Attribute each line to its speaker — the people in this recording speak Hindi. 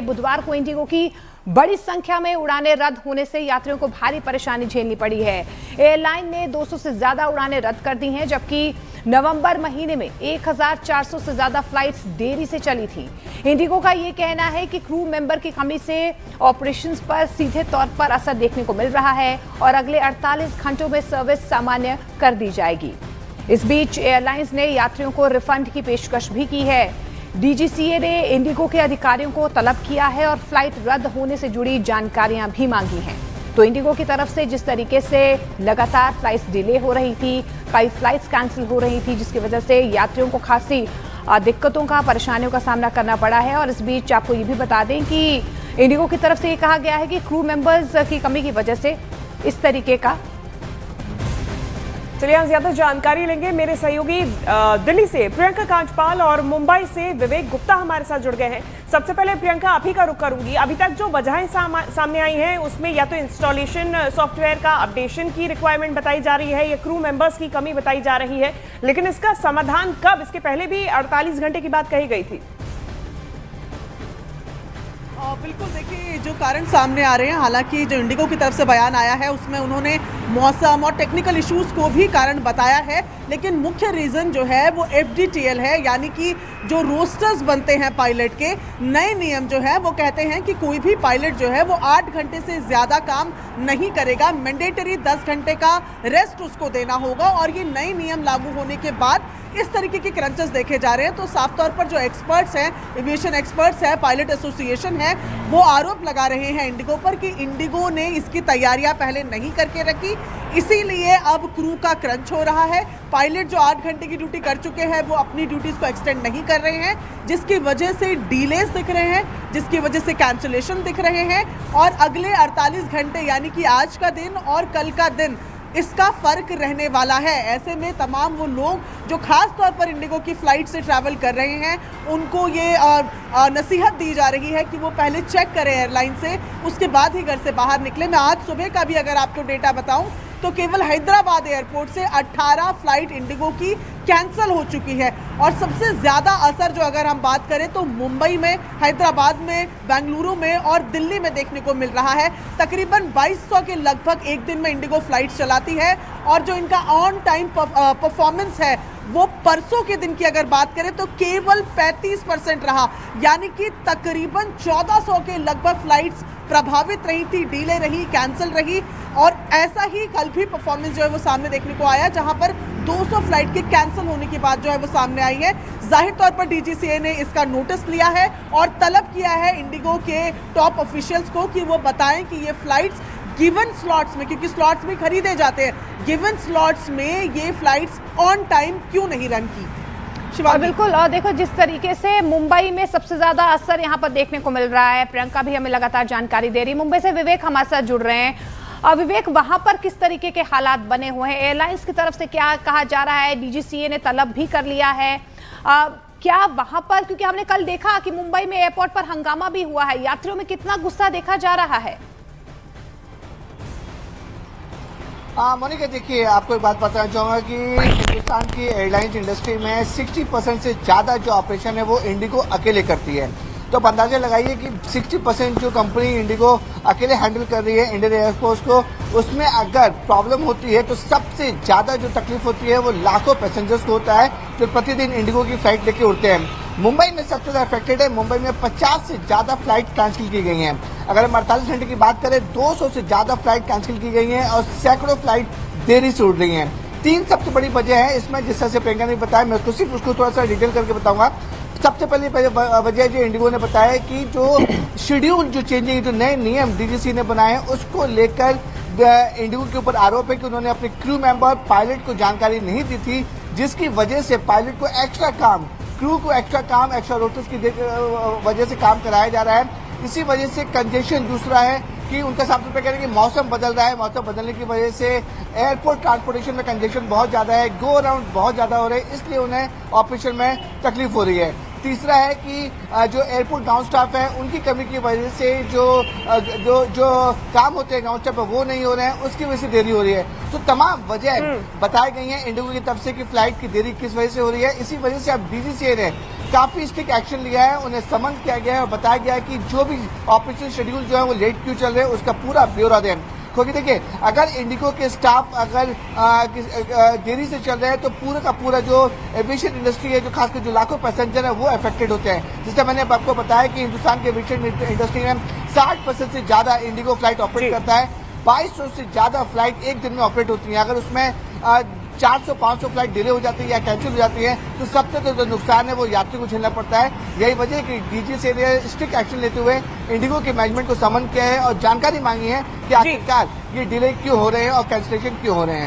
Speaker 1: बुधवार को इंडिगो की बड़ी संख्या में उड़ानें रद्द होने से यात्रियों को भारी परेशानी झेलनी पड़ी है। एयरलाइन ने 200 से ज्यादा उड़ानें रद्द कर दी हैं, जबकि नवंबर महीने में 1400 से ज्यादा फ्लाइट्स देरी से चली थी। इंडिगो का यह कहना है कि क्रू मेंबर की कमी से ऑपरेशंस पर सीधे तौर पर असर देखने को मिल रहा है और अगले 48 घंटों में सर्विस सामान्य कर दी जाएगी। इस बीच एयरलाइंस ने यात्रियों को रिफंड की पेशकश भी की है। डीजीसीए ने इंडिगो के अधिकारियों को तलब किया है और फ्लाइट रद्द होने से जुड़ी जानकारियां भी मांगी हैं। तो इंडिगो की तरफ से जिस तरीके से लगातार फ्लाइट्स डिले हो रही थी, कई फ्लाइट्स कैंसिल हो रही थी, जिसकी वजह से यात्रियों को खासी दिक्कतों का, परेशानियों का सामना करना पड़ा है। और इस बीच आपको ये भी बता दें कि इंडिगो की तरफ से ये कहा गया है कि क्रू मेंबर्स की कमी की वजह से इस तरीके का।
Speaker 2: चलिए हम ज्यादा जानकारी लेंगे। मेरे सहयोगी दिल्ली से प्रियंका कांचपाल और मुंबई से विवेक गुप्ता हमारे साथ जुड़ गए हैं। सबसे पहले प्रियंका, आप ही का रुख करूंगी। अभी तक जो वजहें सामने आई हैं उसमें या तो इंस्टॉलेशन सॉफ्टवेयर का अपडेशन की रिक्वायरमेंट बताई जा रही है या क्रू मेंबर्स की कमी बताई जा रही है, लेकिन इसका समाधान कब? इसके पहले भी 48 घंटे की बात कही गई थी।
Speaker 3: बिल्कुल, देखिए जो कारण सामने आ रहे हैं, हालांकि जो इंडिगो की तरफ से बयान आया है उसमें उन्होंने मौसम और टेक्निकल इश्यूज को भी कारण बताया है, लेकिन मुख्य रीज़न जो है वो FDTL है, यानी कि जो रोस्टर्स बनते हैं पायलट के, नए नियम जो है वो कहते हैं कि कोई भी पायलट जो है वो 8 घंटे से ज़्यादा काम नहीं करेगा, मैंडेटरी 10 घंटे का रेस्ट उसको देना होगा। और ये नए नियम लागू होने के बाद इस तरीके के क्रंचेस देखे जा रहे हैं। तो साफ तौर पर जो एक्सपर्ट्स हैं, एविएशन एक्सपर्ट्स हैं, पायलट एसोसिएशन है, वो आरोप लगा रहे हैं इंडिगो पर कि इंडिगो ने इसकी तैयारियां पहले नहीं करके रखी, इसीलिए अब क्रू का क्रंच हो रहा है। पायलट जो 8 घंटे की ड्यूटी कर चुके हैं वो अपनी ड्यूटीज को एक्सटेंड नहीं कर रहे हैं, जिसकी वजह से डिलेज दिख रहे हैं, जिसकी वजह से कैंसिलेशन दिख रहे हैं। और अगले 48 घंटे यानी कि आज का दिन और कल का दिन, इसका फर्क रहने वाला है। ऐसे में तमाम वो लोग जो खास तौर पर इंडिगो की फ्लाइट से ट्रैवल कर रहे हैं, उनको ये नसीहत दी जा रही है कि वो पहले चेक करें एयरलाइन से, उसके बाद ही घर से बाहर निकले। मैं आज सुबह का भी अगर आपको डेटा बताऊं तो केवल हैदराबाद एयरपोर्ट से 18 फ्लाइट इंडिगो की कैंसिल हो चुकी है। और सबसे ज़्यादा असर जो अगर हम बात करें तो मुंबई में, हैदराबाद में, बेंगलुरु में और दिल्ली में देखने को मिल रहा है। तकरीबन 2200 के लगभग एक दिन में इंडिगो फ्लाइट्स चलाती है और जो इनका ऑन टाइम परफॉर्मेंस है वो परसों के दिन की अगर बात करें तो केवल 35% रहा, यानी कि तकरीबन 1400 के लगभग फ्लाइट्स प्रभावित रही थी, डिले रही, कैंसिल रही। और ऐसा ही कल भी परफॉर्मेंस जो है वो सामने देखने को आया, जहां पर 200 फ्लाइट के कैंसिल होने की बात जो है वो सामने आई है। जाहिर तौर पर डीजीसीए ने इसका नोटिस लिया है और तलब किया है इंडिगो के टॉप ऑफिशियल्स को कि वो बताएं कि ये फ्लाइट्स गिवन स्लॉट्स में, क्योंकि स्लॉट्स भी खरीदे जाते हैं, गिवन स्लॉट्स में ये फ्लाइट्स ऑन टाइम क्यों नहीं रन की।
Speaker 1: और बिल्कुल, और देखो जिस तरीके से मुंबई में सबसे ज्यादा असर यहाँ पर देखने को मिल रहा है, प्रियंका भी हमें लगातार जानकारी दे रही है। मुंबई से विवेक हमारे साथ जुड़ रहे हैं। विवेक, वहां पर किस तरीके के हालात बने हुए हैं? एयरलाइंस की तरफ से क्या कहा जा रहा है? डीजीसीए ने तलब भी कर लिया है। क्या वहां पर, क्योंकि हमने कल देखा कि मुंबई में एयरपोर्ट पर हंगामा भी हुआ है, यात्रियों में कितना गुस्सा देखा जा रहा है?
Speaker 4: मोनिका, देखिए आपको एक बात बताना चाहूँगा कि हिंदुस्तान की एयरलाइंस इंडस्ट्री में 60% से ज़्यादा जो ऑपरेशन है वो इंडिगो अकेले करती है। तो आप अंदाजा लगाइए कि 60% जो कंपनी इंडिगो अकेले हैंडल कर रही है इंडियन एयरफोर्स को, उसमें अगर प्रॉब्लम होती है तो सबसे ज़्यादा जो तकलीफ होती है वो लाखों पैसेंजर्स को होता है जो प्रतिदिन इंडिगो की फ्लाइट लेके उड़ते हैं। मुंबई में सबसे ज़्यादा अफेक्टेड है। मुंबई में 50 से ज़्यादा फ्लाइट कैंसिल की गई हैं। अगर हम 48 घंटे की बात करें, 200 से ज़्यादा फ्लाइट कैंसिल की गई हैं और सैकड़ों फ्लाइट देरी से उड़ रही हैं। 3 सबसे बड़ी वजह है इसमें, जिस तरह से प्रियंका ने बताया, मैं उसको सिर्फ उसको थोड़ा सा डिटेल करके बताऊंगा। सबसे पहली वजह जो इंडिगो ने बताया है कि जो शेड्यूल, जो चेंजिंग, जो नए नियम डीजीसी ने बनाए हैं उसको लेकर इंडिगो के ऊपर आरोप है कि उन्होंने अपने क्रू मेंबर पायलट को जानकारी नहीं दी थी, जिसकी वजह से पायलट को एक्स्ट्रा काम, क्रू को एक्स्ट्रा काम, एक्स्ट्रा रोटर्स की वजह से काम कराया जा रहा है। इसी वजह से कंजेशन दूसरा है कि उनका सबसे पहले कह रहे हैं कि मौसम बदल रहा है, मौसम बदलने की वजह से एयरपोर्ट ट्रांसपोर्टेशन में कंजेशन बहुत ज़्यादा है, गो अराउंड बहुत ज़्यादा हो रहे हैं, इसलिए उन्हें ऑपरेशन में तकलीफ हो रही है। तीसरा है कि जो एयरपोर्ट ग्राउंड स्टाफ है उनकी कमी की वजह से जो काम होते हैं ग्राउंड स्टाफ पर वो नहीं हो रहे हैं, उसकी वजह से देरी हो रही है। तो तमाम वजह बताई गई हैं इंडिगो की तरफ से कि फ्लाइट की देरी किस वजह से हो रही है। इसी वजह से अब डीजीसीए ने काफी स्ट्रिक्ट एक्शन लिया है, उन्हें समन किया गया है और बताया गया है कि जो भी ऑपरेशन शेड्यूल जो है वो लेट क्यों चल रहे हैं उसका पूरा ब्यौरा दें। क्योंकि देखिए, अगर इंडिगो के स्टाफ अगर देरी से चल रहे हैं तो पूरा का पूरा जो एविएशन इंडस्ट्री है, जो खासकर जो लाखों पैसेंजर है वो अफेक्टेड होते हैं। जिससे मैंने आपको बताया कि हिंदुस्तान के एविएशन इंडस्ट्री में 60% से ज्यादा इंडिगो फ्लाइट ऑपरेट करता है। 2200 से ज्यादा फ्लाइट एक दिन में ऑपरेट होती है। अगर उसमें 400-500 फ्लाइट डिले हो जाती है या कैंसिल हो जाती है तो सबसे जो नुकसान है वो यात्री को झेलना पड़ता है। यही वजह है कि डीजीसीए ने स्ट्रिक्ट एक्शन लेते हुए इंडिगो के मैनेजमेंट को समन किया है और जानकारी मांगी है कि आखिरकार ये डिले क्यों हो रहे हैं और कैंसिलेशन क्यों हो रहे हैं।